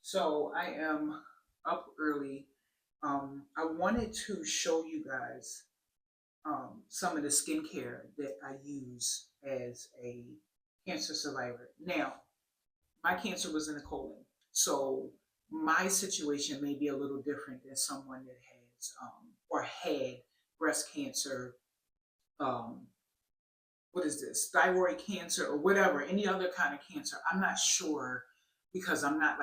So I am up early. I wanted to show you guys some of the skincare that I use as a cancer survivor. Now, my cancer was in the colon, so my situation may be a little different than someone that has or had breast cancer. Um, what is this? Thyroid cancer or whatever, any other kind of cancer. I'm not sure because I'm not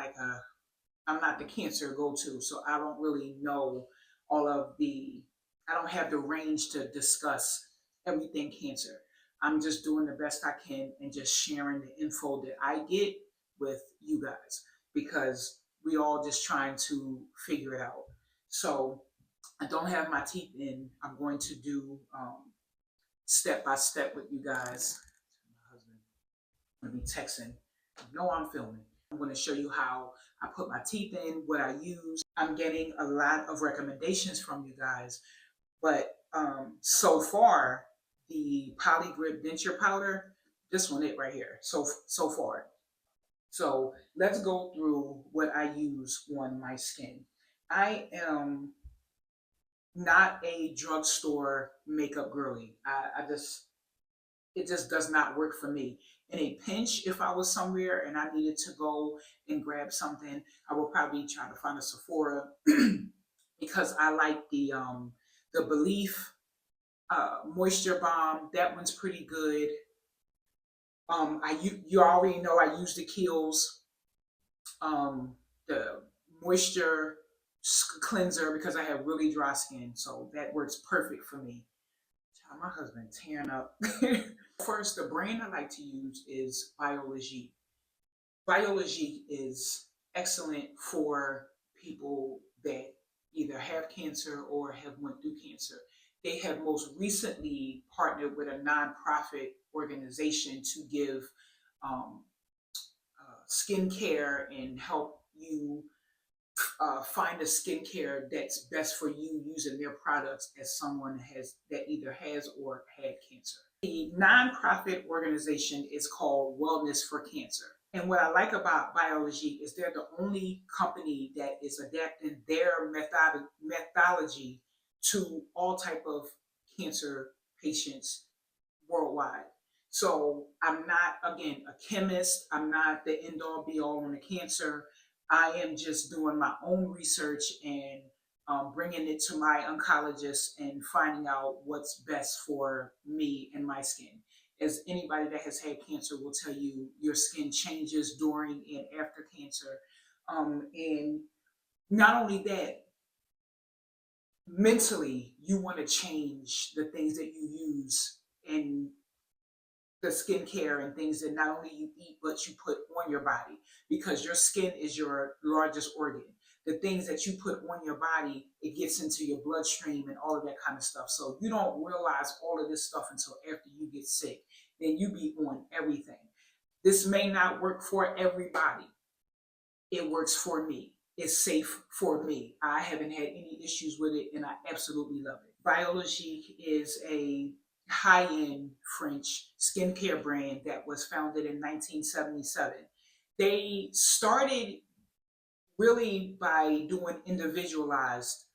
the cancer go-to, so I don't really know all of the, I don't have the range to discuss everything cancer. I'm just doing the best I can and just sharing the info that I get with you guys because we all just trying to figure it out. So I don't have my teeth in. I'm going to do step by step with you guys. My husband going to be texting. No, I'm filming. I'm going to show you how I put my teeth in, what I use. I'm getting a lot of recommendations from you guys, but so far, the Polygrip Denture powder, this one it right here. So far. So let's go through what I use on my skin. I am not a drugstore makeup girly. I just it just does not work for me. In a pinch, if I was somewhere and I needed to go and grab something, I would probably try to find a Sephora because I like the Belief Moisture Bomb. That one's pretty good. You already know I use the Kiehl's the moisture cleanser because I have really dry skin, so that works perfect for me. My husband tearing up. First, the brand I like to use is Biology. Biology is excellent for people that either have cancer or have went through cancer. They have most recently partnered with a nonprofit organization to give um, skincare and help you find a skincare that's best for you using their products as someone has that either has or had cancer. The nonprofit organization is called Wellness for Cancer. And what I like about Biology is they're the only company that is adapting their methodology to all type of cancer patients worldwide. So I'm not, again, a chemist. I'm not the end all be all on the cancer. I am just doing my own research and bringing it to my oncologist and finding out what's best for me and my skin. As anybody that has had cancer will tell you, your skin changes during and after cancer. And not only that, mentally, you want to change the things that you use and the skincare and things that not only you eat but you put on your body, because your skin is your largest organ. The things that you put on your body, it gets into your bloodstream and all of that kind of stuff. So you don't realize all of this stuff until after you get sick. Then you be on everything. This may not work for everybody. It works for me. It's safe for me. I haven't had any issues with it and I absolutely love it. Biology is a high-end French skincare brand that was founded in 1977. They started really by doing individualized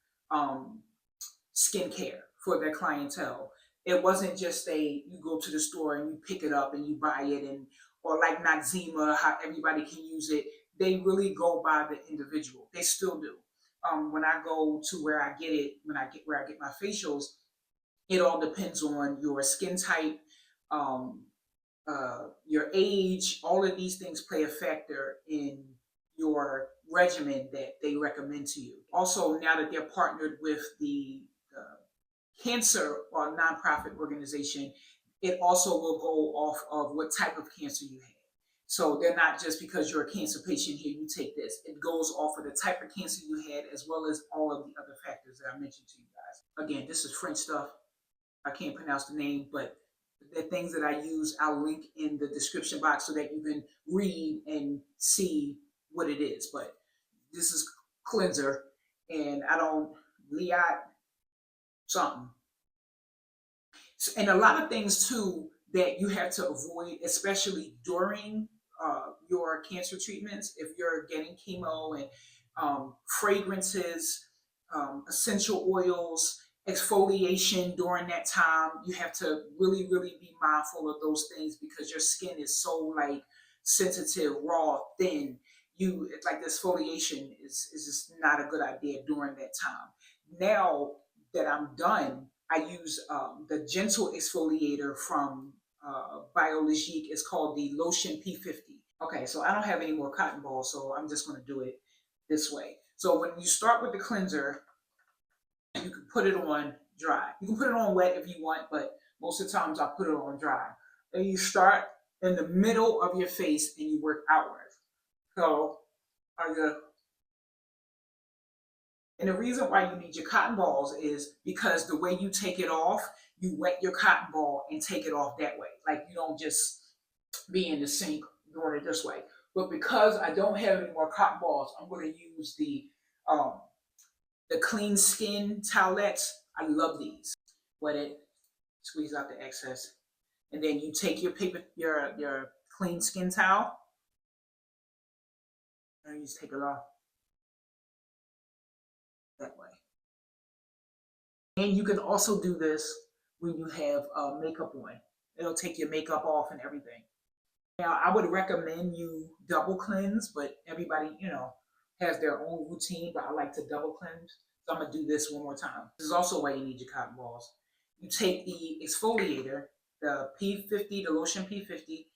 skincare for their clientele. It wasn't just you go to the store and you pick it up and you buy it, and or like Noxzema, how everybody can use it. They really go by the individual. They still do. When I go to where I get it, where I get my facials, it all depends on your skin type, um, your age. All of these things play a factor in your regimen that they recommend to you. Also, now that they're partnered with the cancer or nonprofit organization, it also will go off of what type of cancer you had. So they're not just because you're a cancer patient here, you take this. It goes off of the type of cancer you had as well as all of the other factors that I mentioned to you guys. Again, this is French stuff. I can't pronounce the name, but the things that I use, I'll link in the description box so that you can read and see what it is. But this is cleanser, and I don't Liat something. And a lot of things too that you have to avoid, especially during your cancer treatments, if you're getting chemo, and fragrances, essential oils, exfoliation during that time, you have to really, really be mindful of those things because your skin is so like sensitive, raw, thin. You like this exfoliation is just not a good idea during that time. Now that I'm done, I use the gentle exfoliator from Biologique. It's called the Lotion P50. Okay, so I don't have any more cotton balls, so I'm just going to do it this way. So when you start with the cleanser, you can put it on dry. You can put it on wet if you want, but most of the times I put it on dry. And you start in the middle of your face and you work outwards. So, and the reason why you need your cotton balls is because the way you take it off, you wet your cotton ball and take it off that way. Like you don't just be in the sink doing it this way. But because I don't have any more cotton balls, I'm going to use the clean skin towelettes. I love these. Wet it, squeeze out the excess, and then you take your paper, your clean skin towel, and you just take it off that way. And you can also do this when you have makeup on. It'll take your makeup off and everything. Now, I would recommend you double cleanse, but everybody, has their own routine, but I like to double cleanse. So I'm gonna do this one more time. This is also why you need your cotton balls. You take the exfoliator, the P50, the lotion P50,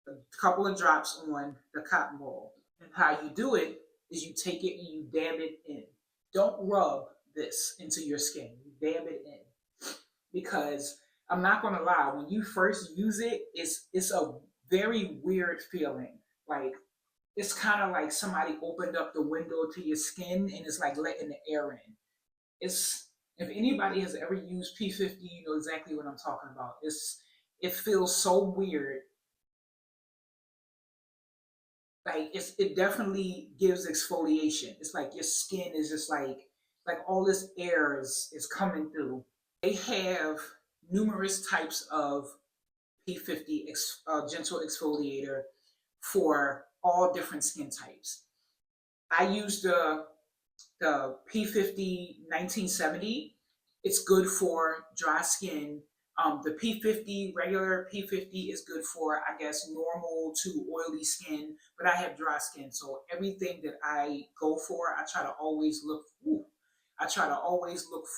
a couple of drops on the cotton ball. And how you do it is you take it and you dab it in. Don't rub this into your skin. You dab it in. Because I'm not gonna lie, when you first use it, it's a very weird feeling. Like it's kind of like somebody opened up the window to your skin and it's like letting the air in. It's if anybody has ever used P50, you know exactly what I'm talking about. It feels so weird. Like it definitely gives exfoliation. It's like your skin is just like all this air is coming through. They have numerous types of P50 gentle exfoliator for all different skin types. I use the P50 1970. It's good for dry skin. The P50, regular P50 is good for, I guess, normal to oily skin, but I have dry skin. So everything that I go for, I try to always look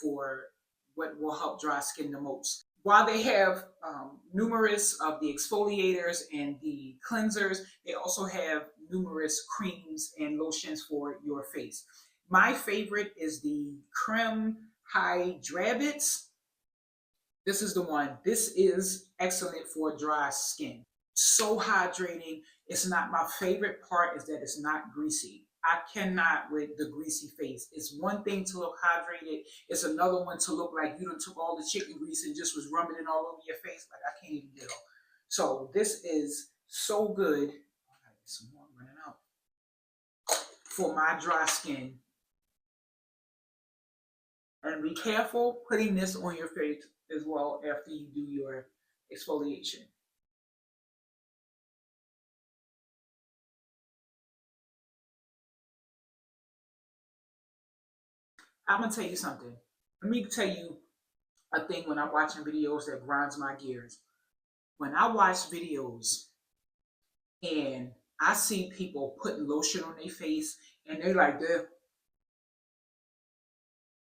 for what will help dry skin the most. While they have numerous of the exfoliators and the cleansers, they also have numerous creams and lotions for your face. My favorite is the Creme Hydrabits. This is the one. This is excellent for dry skin. So hydrating. It's not my favorite part is that it's not greasy. I cannot with the greasy face. It's one thing to look hydrated. It's another one to look like you done took all the chicken grease and just was rubbing it all over your face. Like I can't even deal. So this is so good. I gotta get some more running out for my dry skin. And be careful putting this on your face as well after you do your exfoliation. I'm gonna tell you something. Let me tell you a thing when I'm watching videos that grinds my gears. When I watch videos and I see people putting lotion on their face and they like this,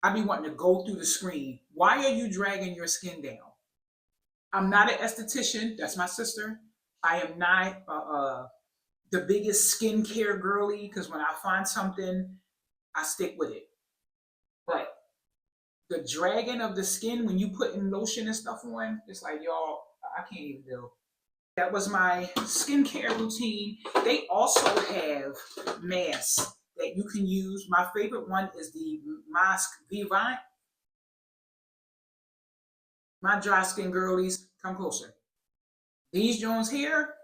I be wanting to go through the screen. Why are you dragging your skin down? I'm not an esthetician. That's my sister. I am not the biggest skincare girly because when I find something, I stick with it. But the dragging of the skin when you put in lotion and stuff on, it's like y'all, I can't even do. That was my skincare routine. They also have masks that you can use. My favorite one is the Mask Vivant. My dry skin girlies, come closer. These Jones here,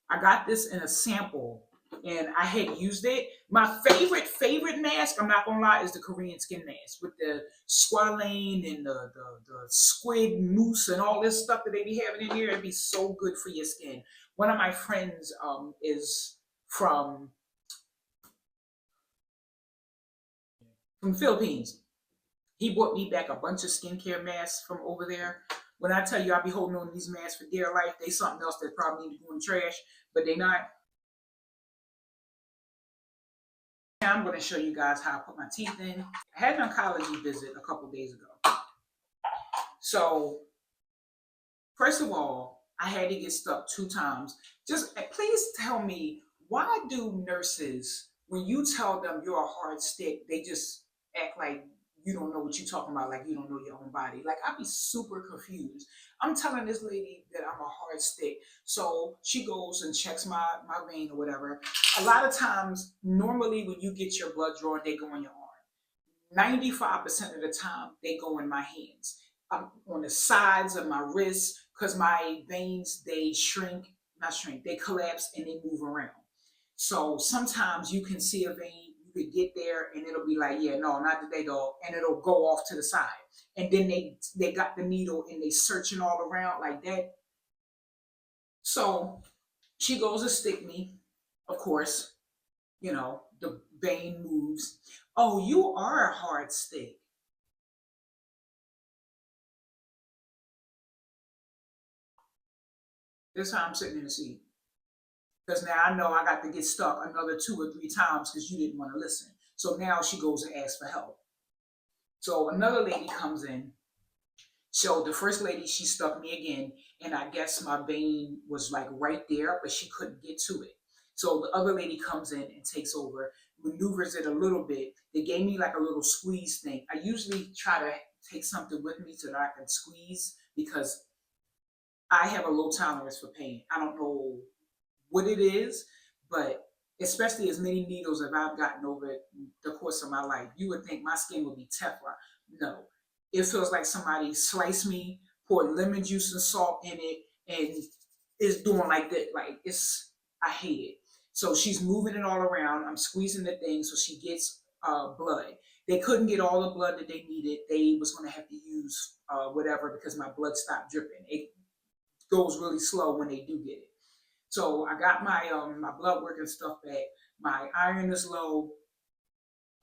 I got this in a sample and I had used it. My favorite mask, I'm not gonna lie, is the Korean skin mask with the squalane and the squid mousse and all this stuff that they be having in here. It'd be so good for your skin. One of my friends is from the Philippines. He brought me back a bunch of skincare masks from over there. When I tell you I be holding on to these masks for dear life, they something else that probably need to go in the trash, but they not. Now I'm going to show you guys how I put my teeth in. I had an oncology visit a couple days ago. So, first of all, I had to get stuck 2 times. Just please tell me, why do nurses, when you tell them you're a hard stick, they just act like you don't know what you're talking about, like you don't know your own body? Like, I'd be super confused. I'm telling this lady that I'm a hard stick. So she goes and checks my vein or whatever. A lot of times, normally when you get your blood drawn, they go in your arm. 95% of the time, they go in my hands. On the sides of my wrists, because my veins, they shrink, not shrink, they collapse and they move around. So sometimes you can see a vein, you could get there and it'll be like, yeah, no, not today, dog. And it'll go off to the side. And then they got the needle and they searching all around like that. So she goes to stick me, of course, the vein moves. Oh, you are a hard stick. This how I'm sitting in the seat. Because now I know I got to get stuck another 2 or 3 times because you didn't want to listen. So now she goes and asks for help. So another lady comes in. So the first lady, she stuck me again, and I guess my vein was like right there, but she couldn't get to it. So the other lady comes in and takes over, maneuvers it a little bit. They gave me like a little squeeze thing. I usually try to take something with me so that I can squeeze because I have a low tolerance for pain. I don't know what it is, but especially as many needles as I've gotten over the course of my life, you would think my skin would be Teflon. No, it feels like somebody sliced me, poured lemon juice and salt in it, and is doing like that. Like I hate it. So she's moving it all around. I'm squeezing the thing so she gets blood. They couldn't get all the blood that they needed. They was going to have to use whatever because my blood stopped dripping. It goes really slow when they do get it. So I got my blood work and stuff back. My iron is low.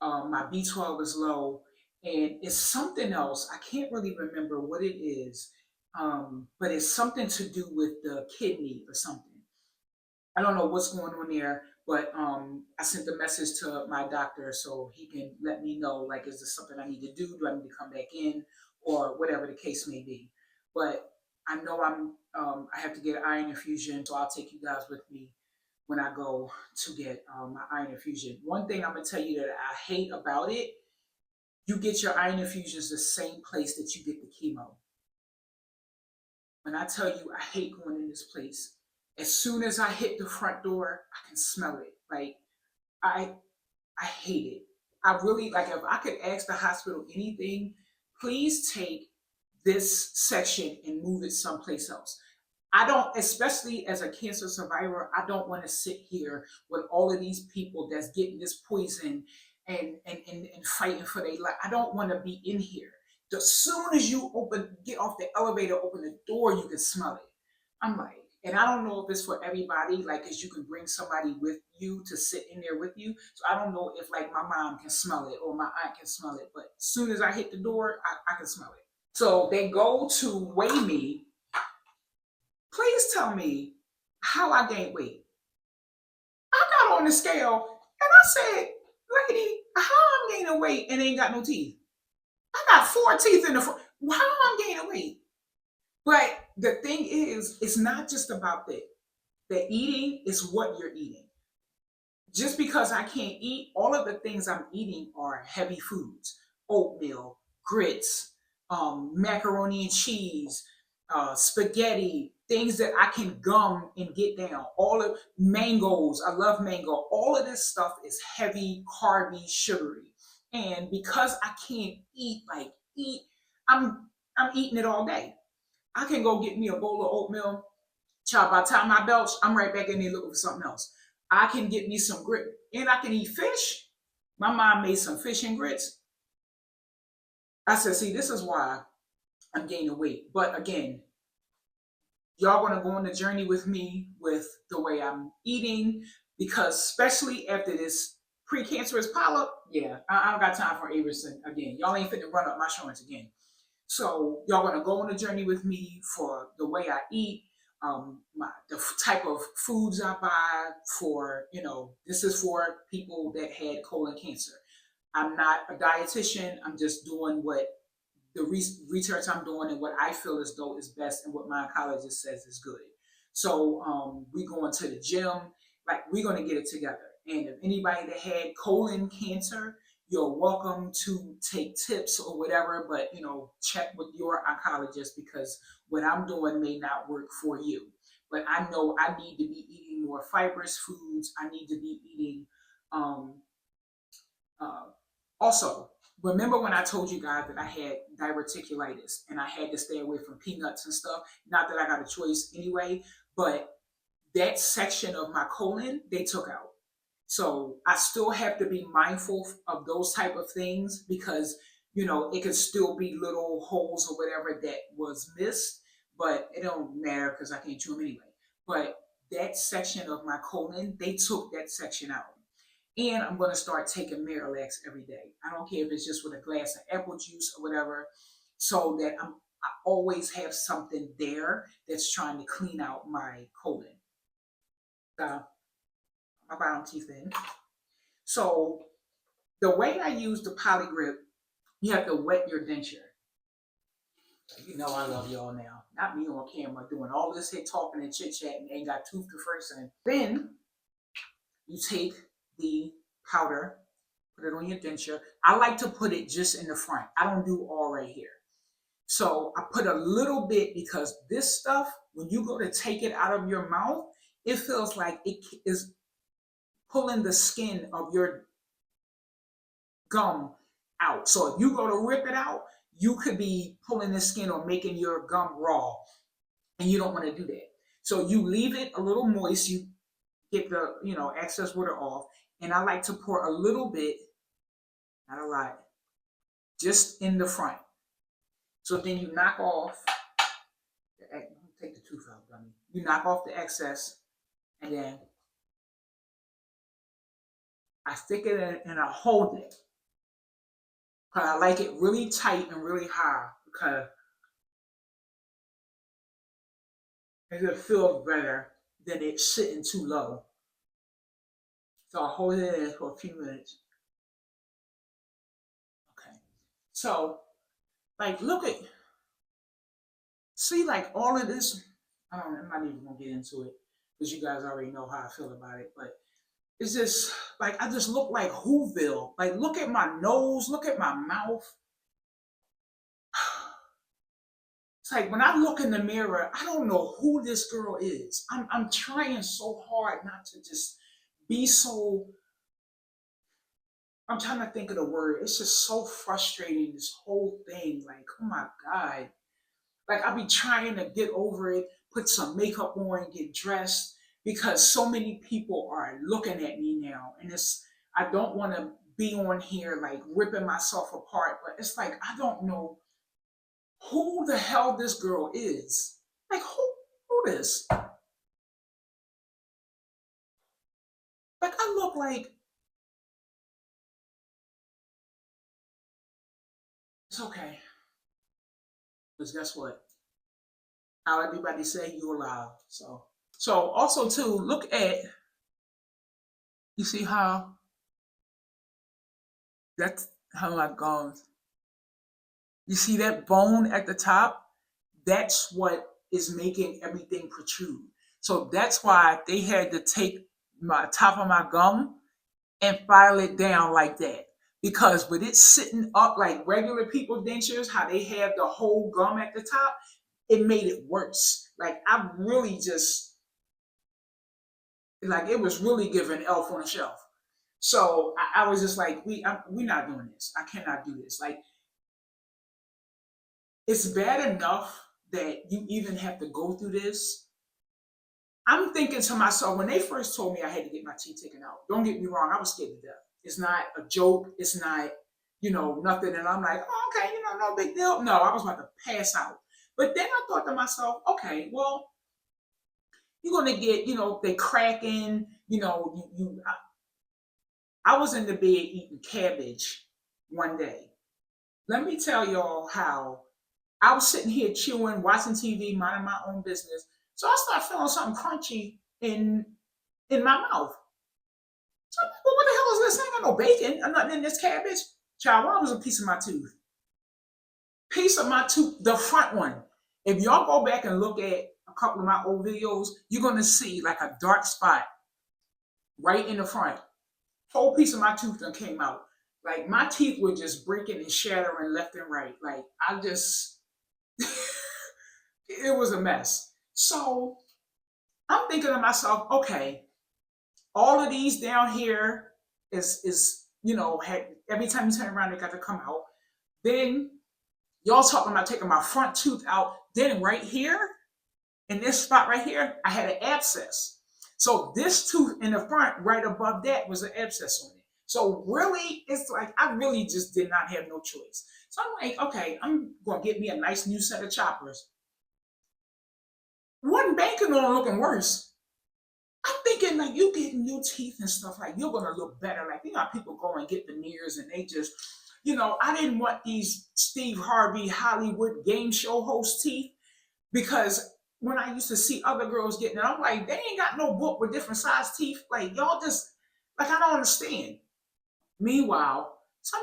My B12 is low, and it's something else. I can't really remember what it is, but it's something to do with the kidney or something. I don't know what's going on there, but I sent a message to my doctor so he can let me know, like, is this something I need to do? Do I need to come back in, or whatever the case may be? But I know I have to get an iron infusion, so I'll take you guys with me when I go to get my iron infusion. One thing I'm gonna tell you that I hate about it, you get your iron infusions the same place that you get the chemo. When I tell you I hate going in this place, as soon as I hit the front door, I can smell it. Like I I hate it. I really like if I could ask the hospital anything, please take this section and move it someplace else. I don't, especially as a cancer survivor, I don't want to sit here with all of these people that's getting this poison and fighting for their life. I don't want to be in here. As soon as you get off the elevator, open the door, you can smell it. I'm like, and I don't know if it's for everybody, like, cause you can bring somebody with you to sit in there with you. So I don't know if like my mom can smell it or my aunt can smell it, but as soon as I hit the door, I can smell it. So they go to weigh me. Please tell me how I gained weight. I got on the scale and I said, lady, how I'm gaining weight and ain't got no teeth? I got 4 teeth in the front. How I'm gaining weight? But the thing is, it's not just about that. The eating is what you're eating. Just because I can't eat, all of the things I'm eating are heavy foods: oatmeal, grits, macaroni and cheese, spaghetti, things that I can gum and get down. All of mangoes, I love mango. All of this stuff is heavy, carby, sugary. And because I can't eat, I'm eating it all day. I can go get me a bowl of oatmeal. Child, by the time I belch, I'm right back in there looking for something else. I can get me some grit, and I can eat fish. My mom made some fish and grits. I said, see, this is why I'm gaining weight. But again, y'all gonna go on the journey with me with the way I'm eating, because especially after this precancerous polyp, yeah, I don't got time for Averson again. Y'all ain't finna run up my shoulders again. So y'all gonna go on a journey with me for the way I eat, the type of foods I buy. For this is for people that had colon cancer. I'm not a dietitian. I'm just doing what the research I'm doing and what I feel as though is best and what my oncologist says is good. So we going to the gym, like we're gonna get it together. And if anybody that had colon cancer, you're welcome to take tips or whatever, but check with your oncologist because what I'm doing may not work for you. But I know I need to be eating more fibrous foods. I need to be eating um, uh, also, remember when I told you guys that I had diverticulitis and I had to stay away from peanuts and stuff? Not that I got a choice anyway, but that section of my colon they took out. So I still have to be mindful of those type of things because it could still be little holes or whatever that was missed, but it don't matter because I can't chew them anyway. But that section of my colon, they took that section out. And I'm going to start taking Miralax every day. I don't care if it's just with a glass of apple juice or whatever, so that I always have something there that's trying to clean out my colon. My bottom teeth in. So the way I use the polygrip, you have to wet your denture. You know I love y'all now. Not me on camera doing all this here talking and chit chatting, ain't got tooth to first in. Then you take the powder, put it on your denture. I like to put it just in the front. I don't do all right here. So I put a little bit because this stuff, when you go to take it out of your mouth, it feels like it is pulling the skin of your gum out. So if you go to rip it out, you could be pulling the skin or making your gum raw. And you don't want to do that. So you leave it a little moist. You get the excess water off. And I like to pour a little bit, not a lot, just in the front. So then you knock off, take the tooth out, dummy. You knock off the excess, and then I stick it in and I hold it. Because I like it really tight and really high because it feels better than it sitting too low. So I hold it in for a few minutes. Okay. So, like, see, like all of this. I'm not even gonna get into it because you guys already know how I feel about it. But it's just like I just look like Whoville. Like, look at my nose, look at my mouth. It's like when I look in the mirror, I don't know who this girl is. I'm trying so hard not to just be so. I'm trying to think of the word. It's just so frustrating, this whole thing. Like, oh my God. Like, I be trying to get over it, put some makeup on, get dressed, because so many people are looking at me now. And I don't want to be on here like ripping myself apart, but it's like, I don't know who the hell this girl is. Like, who this? Like, I look like, it's okay. Because guess what? How everybody say you alive. So also too, look at, you see how that's how I've gone. You see that bone at the top? That's what is making everything protrude. So that's why they had to take my top of my gum and file it down like that. Because with it sitting up like regular people dentures, how they have the whole gum at the top, it made it worse. Like I really just, like it was really giving Elf on the Shelf. So I was just like, we not doing this. I cannot do this. Like it's bad enough that you even have to go through this. I'm thinking to myself, when they first told me I had to get my teeth taken out, don't get me wrong, I was scared to death. It's not a joke. It's not, nothing. And I'm like, oh, okay, no big deal. No, I was about to pass out. But then I thought to myself, okay, well, you're gonna get, they cracking. I was in the bed eating cabbage one day. Let me tell y'all how I was sitting here chewing, watching TV, minding my own business. So I started feeling something crunchy in my mouth. So I'm like, well, what the hell is this? I ain't got no bacon or nothing in this cabbage. Child, one was a piece of my tooth. Piece of my tooth, the front one. If y'all go back and look at a couple of my old videos, you're gonna see like a dark spot right in the front. Whole piece of my tooth done came out. Like my teeth were just breaking and shattering left and right. Like I just, it was a mess. So I'm thinking to myself, okay, all of these down here is every time you turn around, they got to come out. Then y'all talking about taking my front tooth out. Then right here, in this spot right here, I had an abscess. So this tooth in the front, right above that, was an abscess on it. So really, it's like I really just did not have no choice. So I'm like, okay, I'm gonna get me a nice new set of choppers. Wasn't banking on looking worse. I'm thinking like you getting new teeth and stuff, like you're gonna look better. Like how people go and get veneers and they just, I didn't want these Steve Harvey Hollywood game show host teeth, because when I used to see other girls getting it, I'm like, they ain't got no book with different size teeth. Like y'all just, like, I don't understand. Meanwhile, so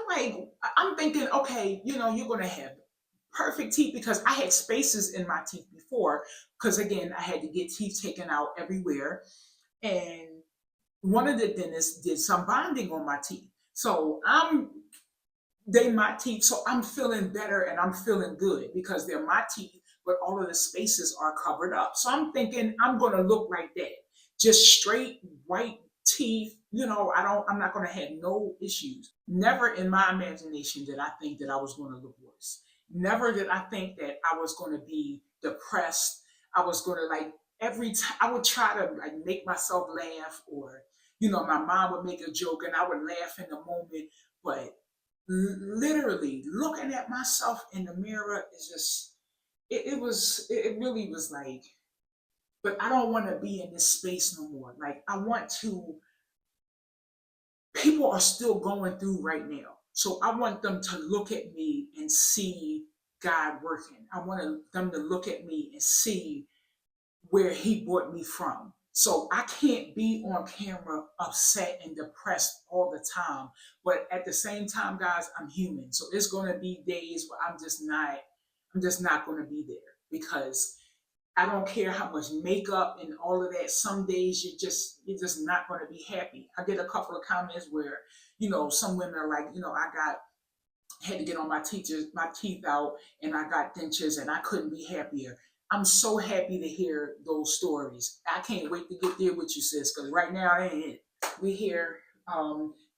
I'm thinking, okay, you're gonna have perfect teeth, because I had spaces in my teeth before, because again, I had to get teeth taken out everywhere. And one of the dentists did some bonding on my teeth. So they my teeth, so I'm feeling better and I'm feeling good because they're my teeth, but all of the spaces are covered up. So I'm thinking I'm gonna look like that. Just straight white teeth, I'm not gonna have no issues. Never in my imagination did I think that I was gonna look worse. Never did I think that I was gonna be depressed. I was gonna, like, every time I would try to like make myself laugh, or my mom would make a joke and I would laugh in the moment, but literally looking at myself in the mirror is just, it really was like, but I don't want to be in this space no more. Like I want to, people are still going through right now, so I want them to look at me and see God working. I want them to look at me and see where he brought me from. So I can't be on camera upset and depressed all the time. But at the same time, guys, I'm human. So it's gonna be days where I'm just not gonna be there, because I don't care how much makeup and all of that. Some days you're just not gonna be happy. I get a couple of comments where, some women are like, had to get on my teeth out, and I got dentures and I couldn't be happier. I'm so happy to hear those stories. I can't wait to get there with you, sis, because right now I ain't it. We here.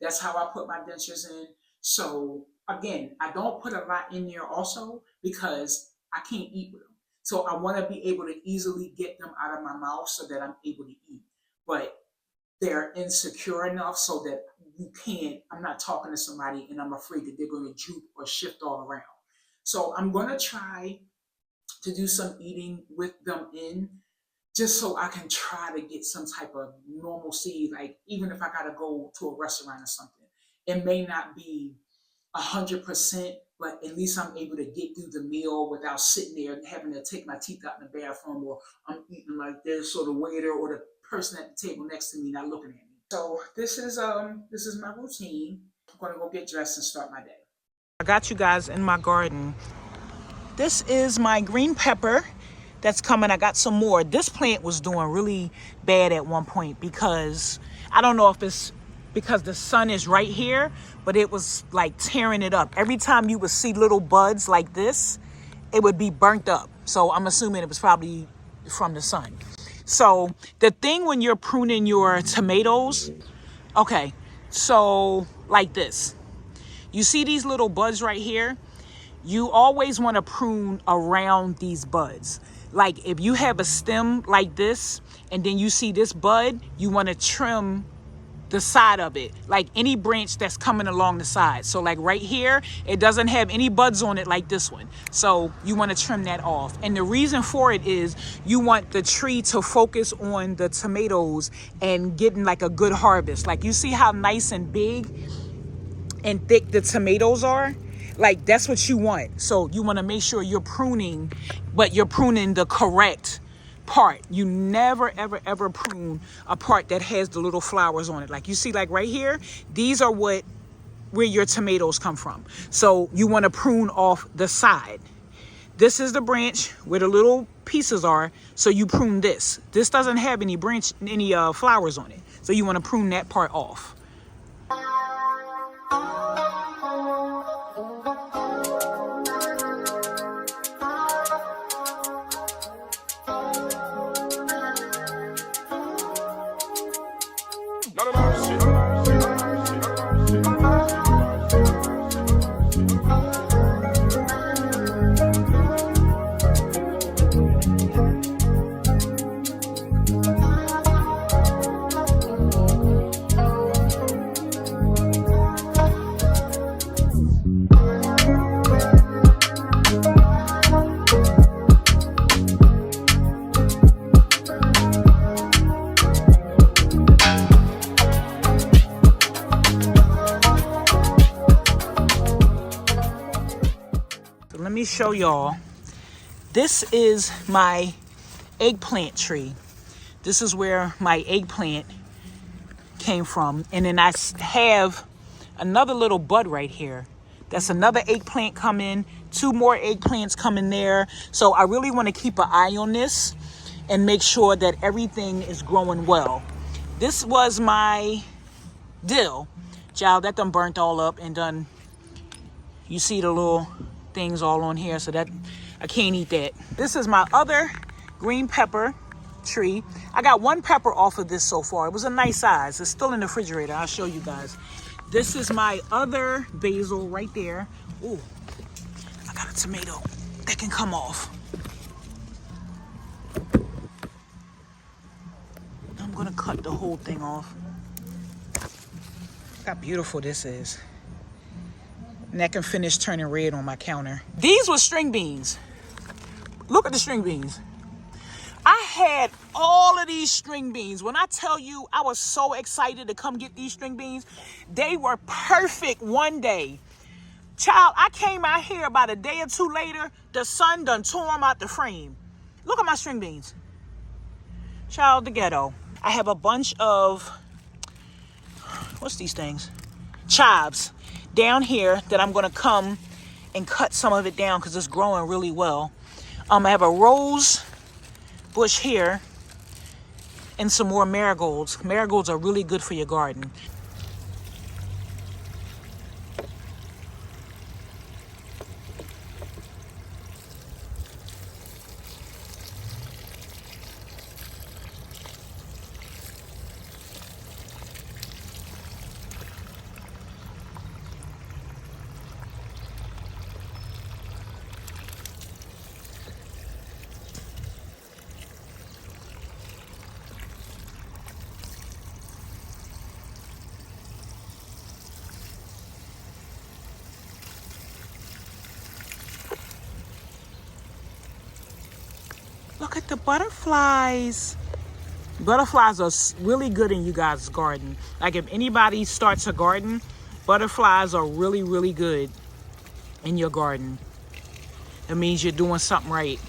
That's how I put my dentures in. So again, I don't put a lot in there also because I can't eat with them. So I want to be able to easily get them out of my mouth so that I'm able to eat. But they're insecure enough so that I'm not talking to somebody and I'm afraid that they're going to droop or shift all around. So I'm going to try to do some eating with them in, just so I can try to get some type of normalcy. Like even if I got to go to a restaurant or something, it may not be 100%, but at least I'm able to get through the meal without sitting there and having to take my teeth out in the bathroom, or I'm eating like this, or the waiter or the person at the table next to me not looking at me. So this is my routine. I'm gonna go get dressed and start my day. I got you guys in my garden. This is my green pepper that's coming. I got some more. This plant was doing really bad at one point because I don't know if it's because the sun is right here, but it was like tearing it up. Every time you would see little buds like this, it would be burnt up. So I'm assuming it was probably from the sun. So the thing when you're pruning your tomatoes, okay, so like this, you see these little buds right here? You always want to prune around these buds. Like if you have a stem like this and then you see this bud, you want to trim the side of it, like any branch that's coming along the side. So like right here, it doesn't have any buds on it like this one. So you want to trim that off. And the reason for it is you want the tree to focus on the tomatoes and getting like a good harvest. Like you see how nice and big and thick the tomatoes are? Like that's what you want. So you want to make sure you're pruning, but you're pruning the correct part. You never ever prune a part that has the little flowers on it. Like you see, like right here, these are where your tomatoes come from. So you want to prune off the side. This is the branch where the little pieces are. So you prune this. This doesn't have any flowers on it. So you want to prune that part off. Let me show y'all. This is my eggplant tree. This is where my eggplant came from. And then I have another little bud right here. That's another eggplant coming. 2 more eggplants coming there. So I really want to keep an eye on this and make sure that everything is growing well. This was my dill. Child, that done burnt all up and done. You see the little things all on here, so that I can't eat that. This is my other green pepper tree. I got 1 pepper off of this so far. It was a nice size. It's still in the refrigerator. I'll show you guys. This is my other basil right there. Ooh, I got a tomato that can come off. I'm gonna cut the whole thing off. Look how beautiful this is. And that can finish turning red on my counter. These were string beans. Look at the string beans. I had all of these string beans. When I tell you I was so excited to come get these string beans, they were perfect one day. Child, I came out here about a day or 2 later, the sun done tore them out the frame. Look at my string beans. Child, the ghetto. I have a bunch of, what's these things? Chives down here that I'm gonna come and cut some of it down because it's growing really well. I have a rose bush here and some more marigolds. Marigolds are really good for your garden. Look at the butterflies. Butterflies are really good in you guys' garden. Like if anybody starts a garden, butterflies are really, really good in your garden. It means you're doing something right.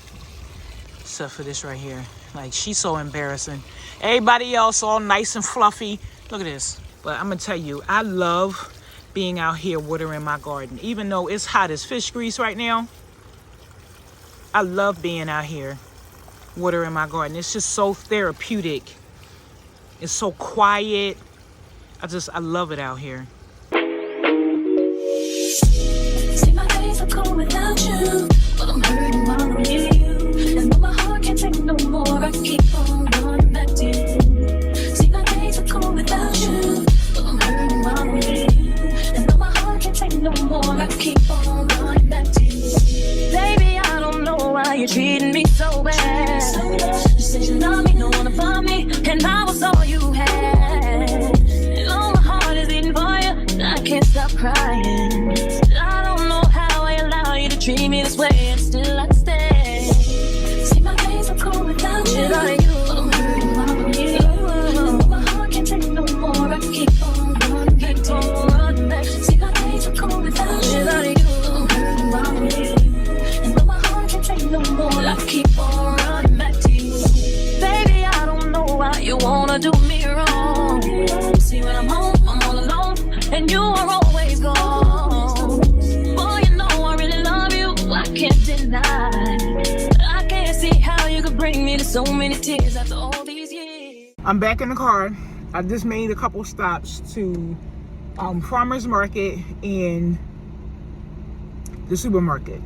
Except for this right here. Like, she's so embarrassing. Everybody else all nice and fluffy. Look at this. But I'm gonna tell you, I love being out here watering my garden. Even though it's hot as fish grease right now, I love being out here watering my garden. It's just so therapeutic. It's so quiet. I love it out here. See, my days are cold without you, but I'm hurting while I'm near you. And though my heart can't take no more, I keep on running back to you. See, my days are cold without you, but I'm hurting while I'm near you. And though my heart can't take no more, I keep on running back to you. Baby, I don't know why you're treating me so bad. You said you love me, don't wanna find me, and I was all you had. And do me wrong. See, when I'm home, I'm all alone, and you are always gone. Boy, you know I really love you, I can't deny. I can't see how you could bring me to so many tears after all these years. I'm back in the car. I just made a couple stops to farmers market and the supermarket.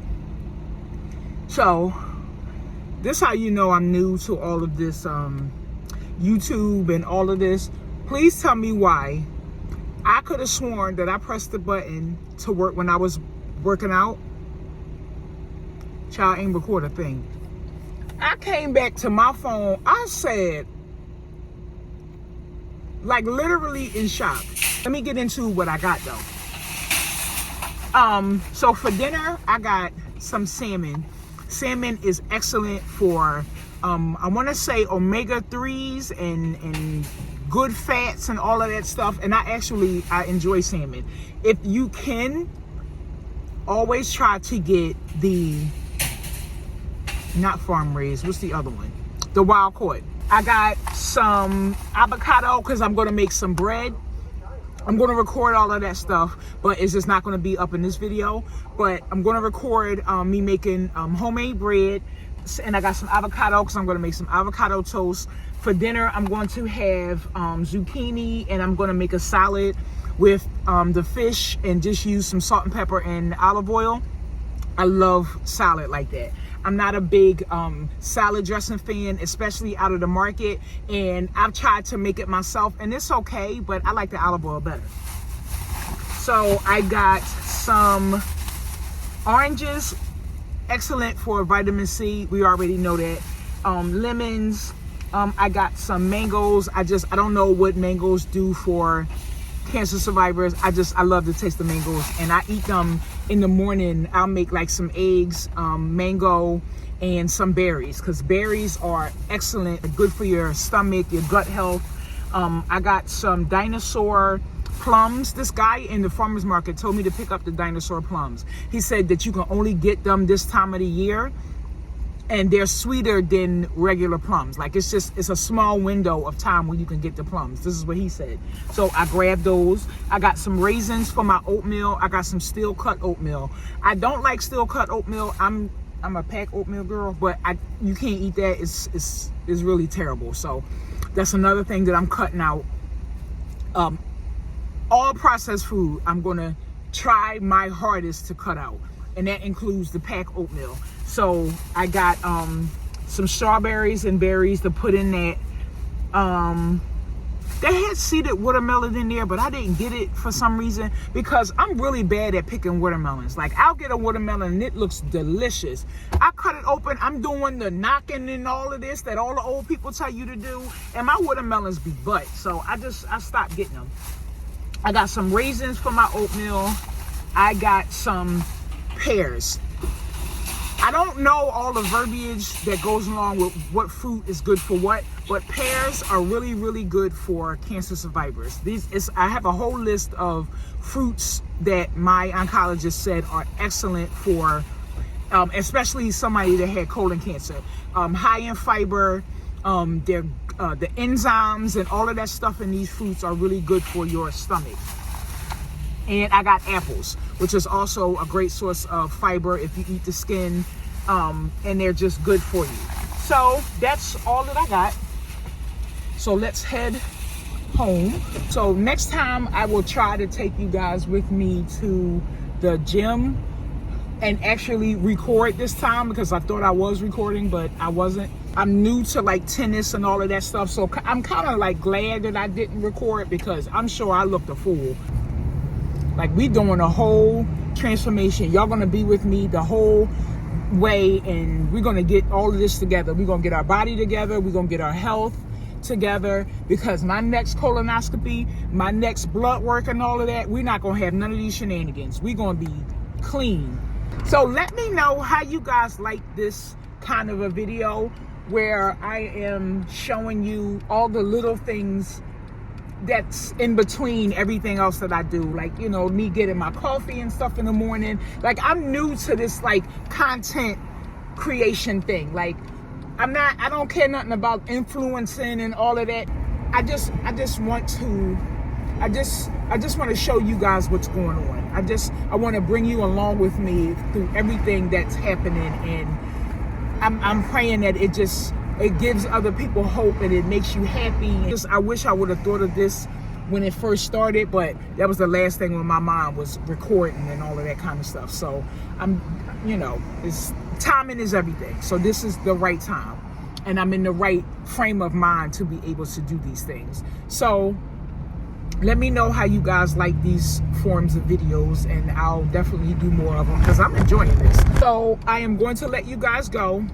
So this how you know I'm new to all of this YouTube and all of this. Please tell me why. I could have sworn that I pressed the button to work when I was working out. Child, ain't record a thing. I came back to my phone. I said, like, literally in shock. Let me get into what I got though. So for dinner, I got some salmon. Salmon is excellent for, I want to say omega-3s and good fats and all of that stuff. And I enjoy salmon. If you can, always try to get the, not farm raised, what's the other one? The wild caught. I got some avocado because I'm going to make some bread. I'm going to record all of that stuff, but it's just not going to be up in this video. But I'm going to record me making homemade bread, and I got some avocado because I'm going to make some avocado toast. For dinner, I'm going to have zucchini, and I'm going to make a salad with the fish and just use some salt and pepper and olive oil. I love salad like that. I'm not a big salad dressing fan, especially out of the market. And I've tried to make it myself, and it's okay, but I like the olive oil better. So I got some oranges, excellent for vitamin C. We already know that. Lemons. I got some mangoes. I don't know what mangoes do for cancer survivors. I love the taste of mangoes, and I eat them in the morning. I'll make like some eggs, mango, and some berries, because berries are excellent, good for your stomach, your gut health. I got some dinosaur plums. This guy in the farmers market told me to pick up the dinosaur plums. He said that you can only get them this time of the year, and they're sweeter than regular plums. Like, it's a small window of time when you can get the plums. This is what he said. So I grabbed those. I got some raisins for my oatmeal. I got some steel cut oatmeal. I don't like steel cut oatmeal. I'm a pack oatmeal girl, but you can't eat that. It's really terrible. So that's another thing that I'm cutting out. All processed food, I'm gonna try my hardest to cut out, and that includes the pack oatmeal. So I got some strawberries and berries to put in that. They had seeded watermelon in there, but I didn't get it for some reason, because I'm really bad at picking watermelons. Like, I'll get a watermelon and it looks delicious. I cut it open, I'm doing the knocking and all of this that all the old people tell you to do, and my watermelons be butt. So I stopped getting them. I got some raisins for my oatmeal. I got some pears. I don't know all the verbiage that goes along with what fruit is good for what, but pears are really, really good for cancer survivors. I have a whole list of fruits that my oncologist said are excellent for, especially somebody that had colon cancer. High in fiber, the enzymes and all of that stuff in these fruits are really good for your stomach. And I got apples, which is also a great source of fiber if you eat the skin, and they're just good for you. So that's all that I got. So let's head home. So next time I will try to take you guys with me to the gym and actually record this time, because I thought I was recording, but I wasn't. I'm new to like tennis and all of that stuff. So I'm kind of like glad that I didn't record, because I'm sure I looked a fool. Like, we doing a whole transformation. Y'all gonna be with me the whole way, and we're gonna get all of this together. We're gonna get our body together. We're gonna get our health together, because my next colonoscopy, my next blood work and all of that, we're not gonna have none of these shenanigans. We're gonna be clean. So let me know how you guys like this kind of a video, where I am showing you all the little things that's in between everything else that I do, like, you know, me getting my coffee and stuff in the morning. Like, I'm new to this like content creation thing. Like, I don't care nothing about influencing and all of that. I just want to I just want to show you guys what's going on. I want to bring you along with me through everything that's happening, and I'm praying that it gives other people hope and it makes you happy. I wish I would have thought of this when it first started, but that was the last thing on my mind was recording and all of that kind of stuff. So timing is everything. So this is the right time, and I'm in the right frame of mind to be able to do these things. So let me know how you guys like these forms of videos, and I'll definitely do more of them because I'm enjoying this. So I am going to let you guys go,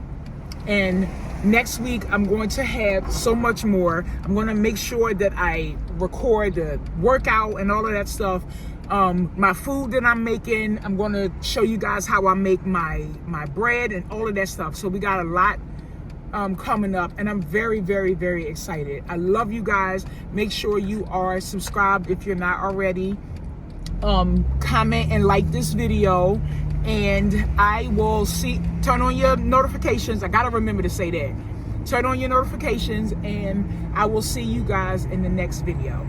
and next week I'm going to have so much more. I'm going to make sure that I record the workout and all of that stuff. My food that I'm making, I'm going to show you guys how I make my bread and all of that stuff. So we got a lot coming up, and I'm very, very, very excited. I love you guys. Make sure you are subscribed if you're not already. Comment and like this video, and I will turn on your notifications. I gotta remember to say that. Turn on your notifications, and I will see you guys in the next video.